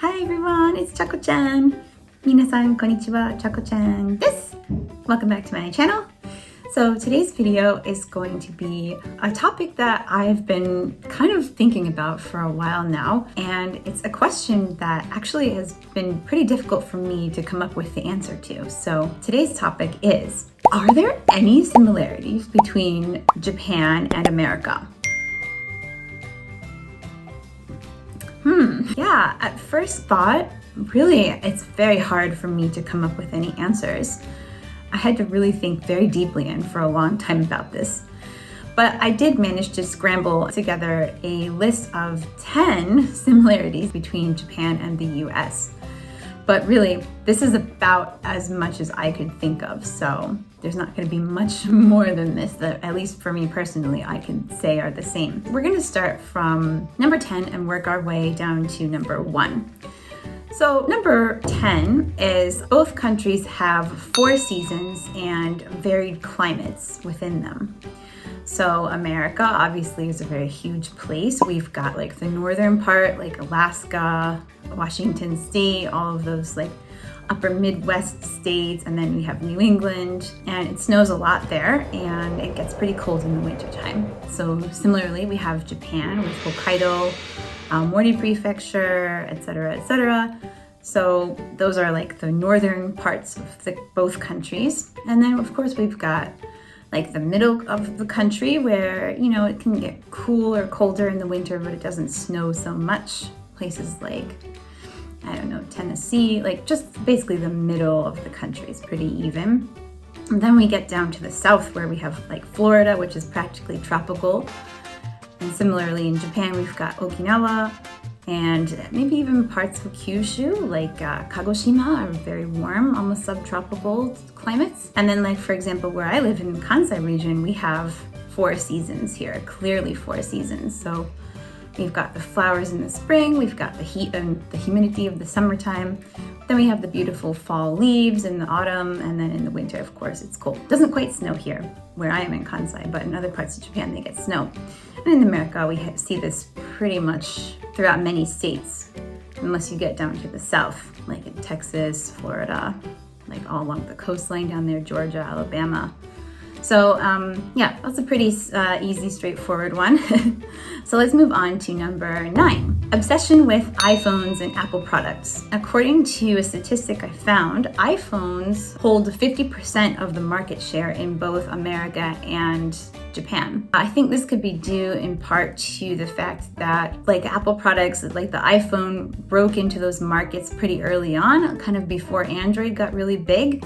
Hi everyone, it's Chako-chan. 皆さんこんにちは、Chako-chan です。Welcome back to my channel. So today's video is going to be a topic that I've been kind of thinking about for a while now, and it's a question that actually has been pretty difficult for me to come up with the answer to. So today's topic is, are there any similarities between Japan and America? Yeah, at first thought, really, it's very hard for me to come up with any answers. I had to really think very deeply and for a long time about this. But I did manage to scramble together a list of 10 similarities between Japan and the US. But really, this is about as much as I could think of, so there's not going to be much more than this that, at least for me personally, I can say are the same. We're going to start from number 10 and work our way down to number 1. So number 10 is both countries have 4 seasons and varied climates within them. So America obviously is a very huge place. We've got like the northern part, like Alaska, Washington State, all of those like upper Midwest states, and then we have New England, and it snows a lot there and it gets pretty cold in the wintertime. So similarly, we have Japan with Hokkaido, Mori Prefecture, etc., etc. So those are like the northern parts of both countries. And then of course we've got like the middle of the country where, you know, it can get cool or colder in the winter, but it doesn't snow so much. Places like, I don't know, Tennessee, like just basically the middle of the country is pretty even. And then we get down to the south where we have like Florida, which is practically tropical. And similarly in Japan, we've got Okinawa and maybe even parts of Kyushu, like Kagoshima, are very warm, almost subtropical climates. And then like, for example, where I live in the Kansai region, we have 4 seasons here, clearly 4 seasons. So we've got the flowers in the spring, we've got the heat and the humidity of the summertime. Then we have the beautiful fall leaves in the autumn, and then in the winter, of course, it's cold. It doesn't quite snow here, where I am in Kansai, but in other parts of Japan, they get snow. And in America, we see this pretty much throughout many states, unless you get down to the south, like in Texas, Florida, like all along the coastline down there, Georgia, Alabama. So yeah, that's a pretty easy, straightforward one. So let's move on to number 9. Obsession with iPhones and Apple products. According to a statistic I found, iPhones hold 50% of the market share in both America and Japan. I think this could be due in part to the fact that like Apple products, like the iPhone broke into those markets pretty early on, kind of before Android got really big.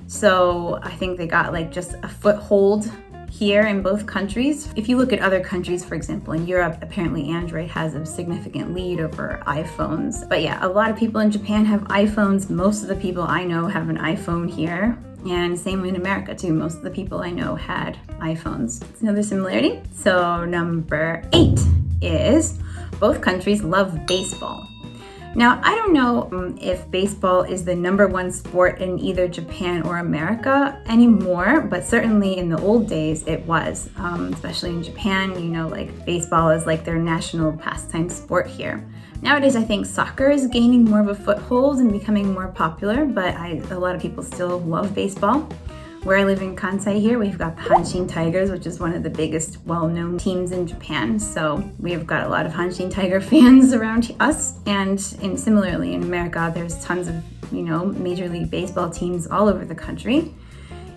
So I think they got like just a foothold here in both countries. If you look at other countries, for example, in Europe, apparently Android has a significant lead over iPhones. But yeah, a lot of people in Japan have iPhones. Most of the people I know have an iPhone here. And same in America too. Most of the people I know had iPhones. It's another similarity. So number 8 is both countries love baseball. Now, I don't know if baseball is the #1 sport in either Japan or America anymore, but certainly in the old days it was, especially in Japan, you know, like baseball is like their national pastime sport here. Nowadays, I think soccer is gaining more of a foothold and becoming more popular, but a lot of people still love baseball. Where I live in Kansai here, we've got the Hanshin Tigers, which is one of the biggest well-known teams in Japan. So we've got a lot of Hanshin Tiger fans around us. And similarly in America, there's tons of, you know, Major League Baseball teams all over the country.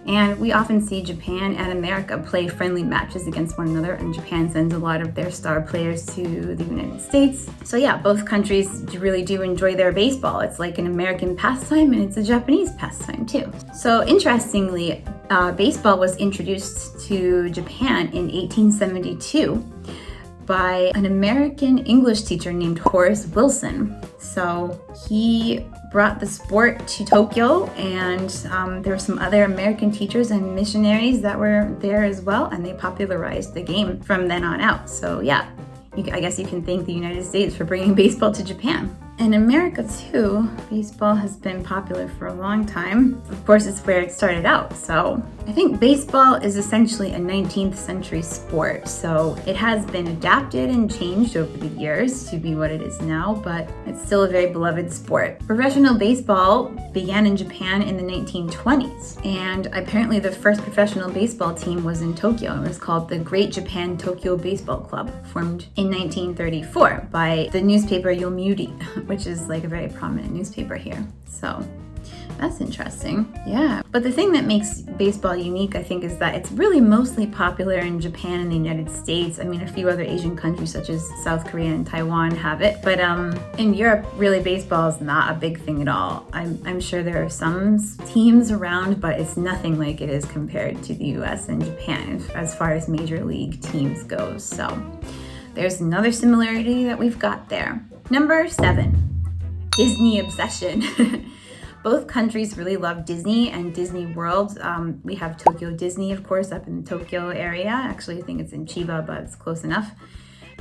And we often see Japan and America play friendly matches against one another, and Japan sends a lot of their star players to the United States. So yeah, both countries really do enjoy their baseball. It's like an American pastime and it's a Japanese pastime too. So interestingly, baseball was introduced to Japan in 1872 by an American English teacher named Horace Wilson. So he brought the sport to Tokyo, and there were some other American teachers and missionaries that were there as well, and they popularized the game from then on out. So yeah, I guess you can thank the United States for bringing baseball to Japan. In America too, baseball has been popular for a long time. Of course, it's where it started out, so I think baseball is essentially a 19th century sport, so it has been adapted and changed over the years to be what it is now, but it's still a very beloved sport. Professional baseball began in Japan in the 1920s, and apparently the first professional baseball team was in Tokyo. It was called the Great Japan Tokyo Baseball Club, formed in 1934 by the newspaper Yomiuri, which is like a very prominent newspaper here. So that's interesting. Yeah. But the thing that makes baseball unique, I think, is that it's really mostly popular in Japan and the United States. I mean, a few other Asian countries such as South Korea and Taiwan have it. But in Europe, really, baseball is not a big thing at all. I'm sure there are some teams around, but it's nothing like it is compared to the US and Japan as far as major league teams goes. So there's another similarity that we've got there. Number 7, Disney obsession. Both countries really love Disney and Disney World. We have Tokyo Disney, of course, up in the Tokyo area. Actually, I think it's in Chiba, but it's close enough.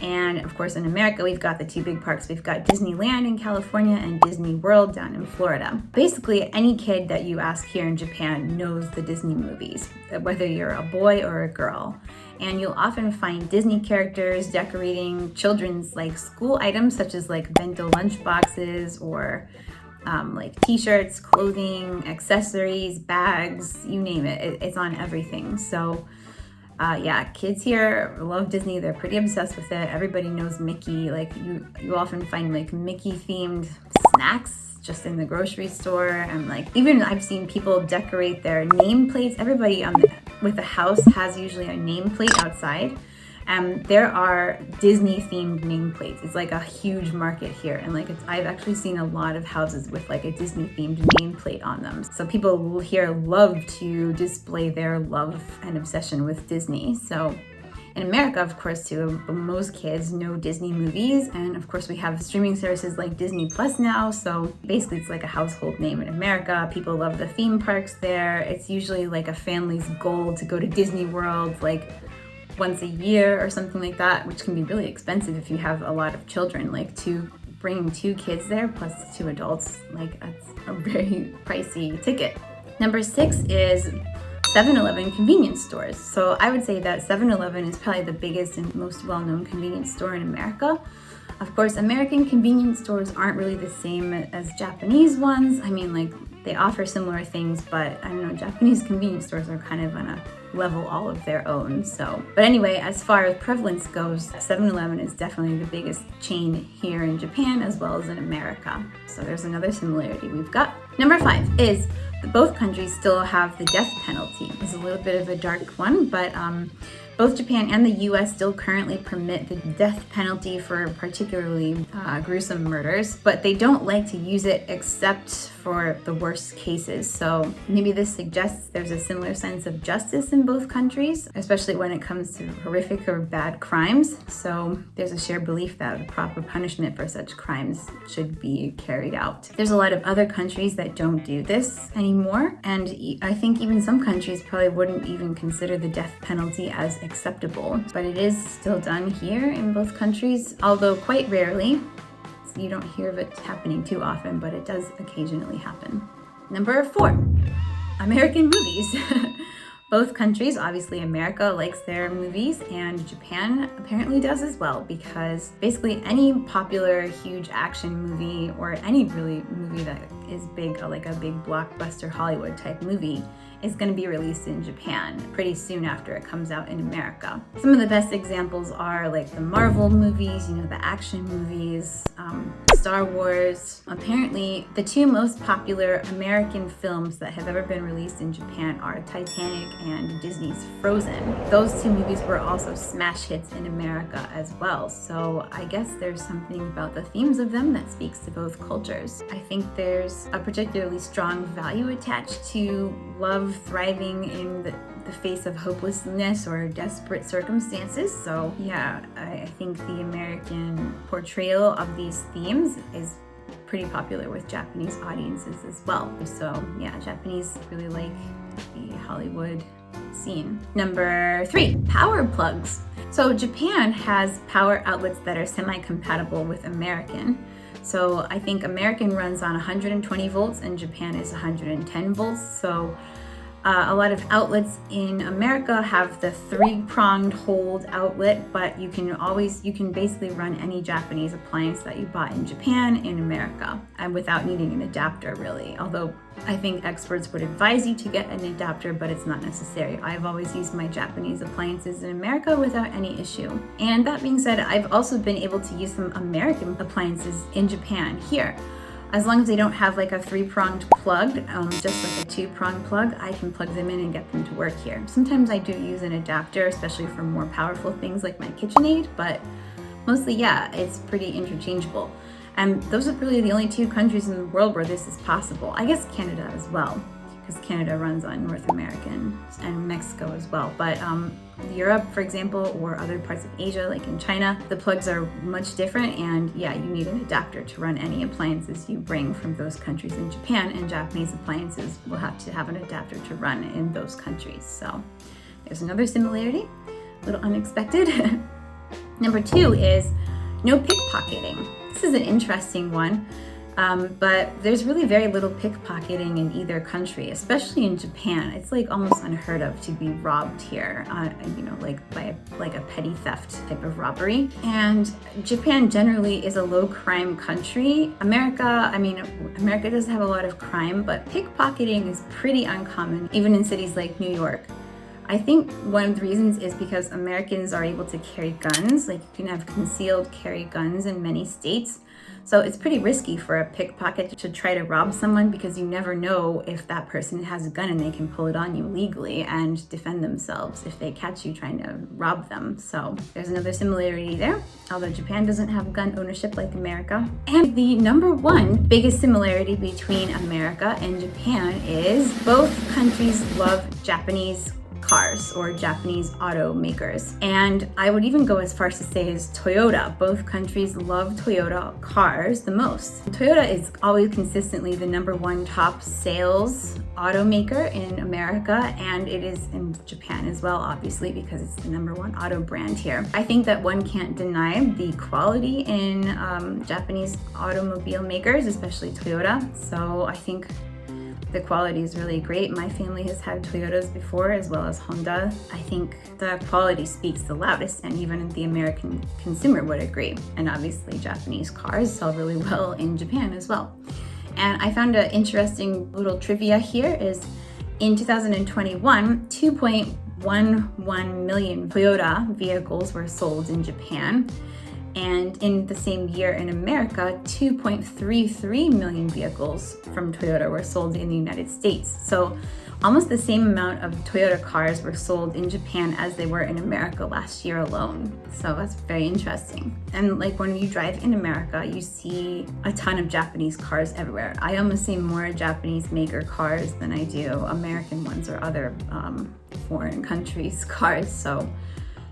And of course, in America, we've got the two big parks. We've got Disneyland in California and Disney World down in Florida. Basically, any kid that you ask here in Japan knows the Disney movies, whether you're a boy or a girl. And you'll often find Disney characters decorating children's like school items, such as like bento lunch boxes or like t-shirts, clothing, accessories, bags, you name it. It's on everything. So yeah, kids here love Disney. They're pretty obsessed with it. Everybody knows Mickey. Like you often find like Mickey themed snacks just in the grocery store. And like even I've seen people decorate their nameplates. Everybody with a house has usually a nameplate outside. There are Disney themed nameplates. It's like a huge market here, and like I've actually seen a lot of houses with like a Disney themed nameplate on them. So people here love to display their love and obsession with Disney. So in America, of course, too, most kids know Disney movies, and of course we have streaming services like Disney Plus now, so basically it's like a household name in America. People love the theme parks there. It's usually like a family's goal to go to Disney World like once a year or something like that, which can be really expensive if you have a lot of children. Like bringing 2 kids there plus 2 adults, like that's a very pricey ticket. Number 6 is 7-Eleven convenience stores. So I would say that 7-Eleven is probably the biggest and most well-known convenience store in America. Of course, American convenience stores aren't really the same as Japanese ones. I mean, like they offer similar things, but I don't know, Japanese convenience stores are kind of on a level all of their own. So, but anyway, as far as prevalence goes, 7-Eleven is definitely the biggest chain here in Japan as well as in America. So there's another similarity we've got. Number 5 is both countries still have the death penalty. It's a little bit of a dark one, but both Japan and the US still currently permit the death penalty for particularly gruesome murders, but they don't like to use it except for the worst cases. So maybe this suggests there's a similar sense of justice in both countries, especially when it comes to horrific or bad crimes. So there's a shared belief that the proper punishment for such crimes should be carried out. There's a lot of other countries that don't do this anymore, and I think even some countries probably wouldn't even consider the death penalty as acceptable, but it is still done here in both countries, although quite rarely. You don't hear of it happening too often, but it does occasionally happen. Number 4, American movies. Both countries, obviously America likes their movies, and Japan apparently does as well, because basically any popular huge action movie or any really movie that is big, like a big blockbuster Hollywood type movie, is going to be released in Japan pretty soon after it comes out in America. Some of the best examples are like the Marvel movies, you know, the action movies, Star Wars. Apparently, the 2 most popular American films that have ever been released in Japan are Titanic and Disney's Frozen. Those 2 movies were also smash hits in America as well, so I guess there's something about the themes of them that speaks to both cultures. I think there's a particularly strong value attached to love thriving in the face of hopelessness or desperate circumstances. So yeah, I think the American portrayal of these themes is pretty popular with Japanese audiences as well. So yeah, Japanese really like the Hollywood scene. Number 3, power plugs. So Japan has power outlets that are semi-compatible with American. So I think American runs on 120 volts and Japan is 110 volts. So A lot of outlets in America have the 3-pronged hold outlet, but you can basically run any Japanese appliance that you bought in Japan in America, and without needing an adapter really. Although I think experts would advise you to get an adapter, but it's not necessary. I've always used my Japanese appliances in America without any issue. And that being said, I've also been able to use some American appliances in Japan here. As long as they don't have like a 3-pronged plug, just like a 2-pronged plug, I can plug them in and get them to work here. Sometimes I do use an adapter, especially for more powerful things like my KitchenAid, but mostly, yeah, it's pretty interchangeable. And those are really the only 2 countries in the world where this is possible. I guess Canada as well, because Canada runs on North American, and Mexico as well. But Europe, for example, or other parts of Asia, like in China, the plugs are much different, and yeah, you need an adapter to run any appliances you bring from those countries in Japan, and Japanese appliances will have to have an adapter to run in those countries. So there's another similarity, a little unexpected. Number 2 is no pickpocketing. This is an interesting one. But there's really very little pickpocketing in either country, especially in Japan. It's like almost unheard of to be robbed here, like by a petty theft type of robbery. And Japan generally is a low crime country. America does have a lot of crime, but pickpocketing is pretty uncommon, even in cities like New York. I think one of the reasons is because Americans are able to carry guns. Like, you can have concealed carry guns in many states. So it's pretty risky for a pickpocket to try to rob someone, because you never know if that person has a gun and they can pull it on you legally and defend themselves if they catch you trying to rob them. So there's another similarity there, although Japan doesn't have gun ownership like America. And the number 1 biggest similarity between America and Japan is both countries love Japanese cars or Japanese automakers. And I would even go as far as to say is Toyota. Both countries love Toyota cars the most. Toyota is always consistently the number 1 top sales automaker in America, and it is in Japan as well, obviously, because it's the number 1 auto brand here. I think that one can't deny the quality in Japanese automobile makers, especially Toyota. So I think the quality is really great. My family has had Toyotas before, as well as Honda. I think the quality speaks the loudest, and even the American consumer would agree. And obviously Japanese cars sell really well in Japan as well. And I found an interesting little trivia here is in 2021, 2.11 million Toyota vehicles were sold in Japan. And in the same year in America, 2.33 million vehicles from Toyota were sold in the United States. So almost the same amount of Toyota cars were sold in Japan as they were in America last year alone. So that's very interesting. And like when you drive in America, you see a ton of Japanese cars everywhere. I almost see more Japanese maker cars than I do American ones or other foreign countries' cars. So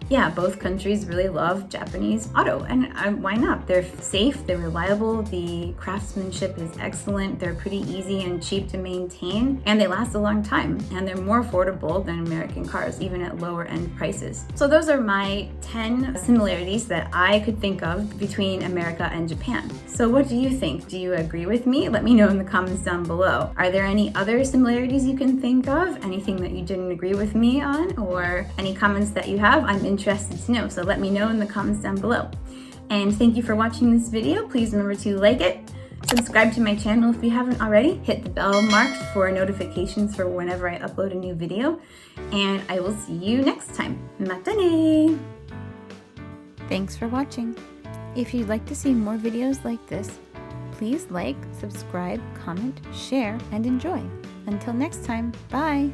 yeah, both countries really love Japanese auto, and why not? They're safe, they're reliable, the craftsmanship is excellent, they're pretty easy and cheap to maintain, and they last a long time, and they're more affordable than American cars, even at lower end prices. So those are my 10 similarities that I could think of between America and Japan. So what do you think? Do you agree with me? Let me know in the comments down below. Are there any other similarities you can think of? Anything that you didn't agree with me on, or any comments that you have? I'm interested to know, so let me know in the comments down below. And thank you for watching this video. Please remember to like it, subscribe to my channel if you haven't already, hit the bell marked for notifications for whenever I upload a new video, and I will see you next time. Mata ne! Thanks for watching. If you'd like to see more videos like this, please like, subscribe, comment, share, and enjoy. Until next time, bye!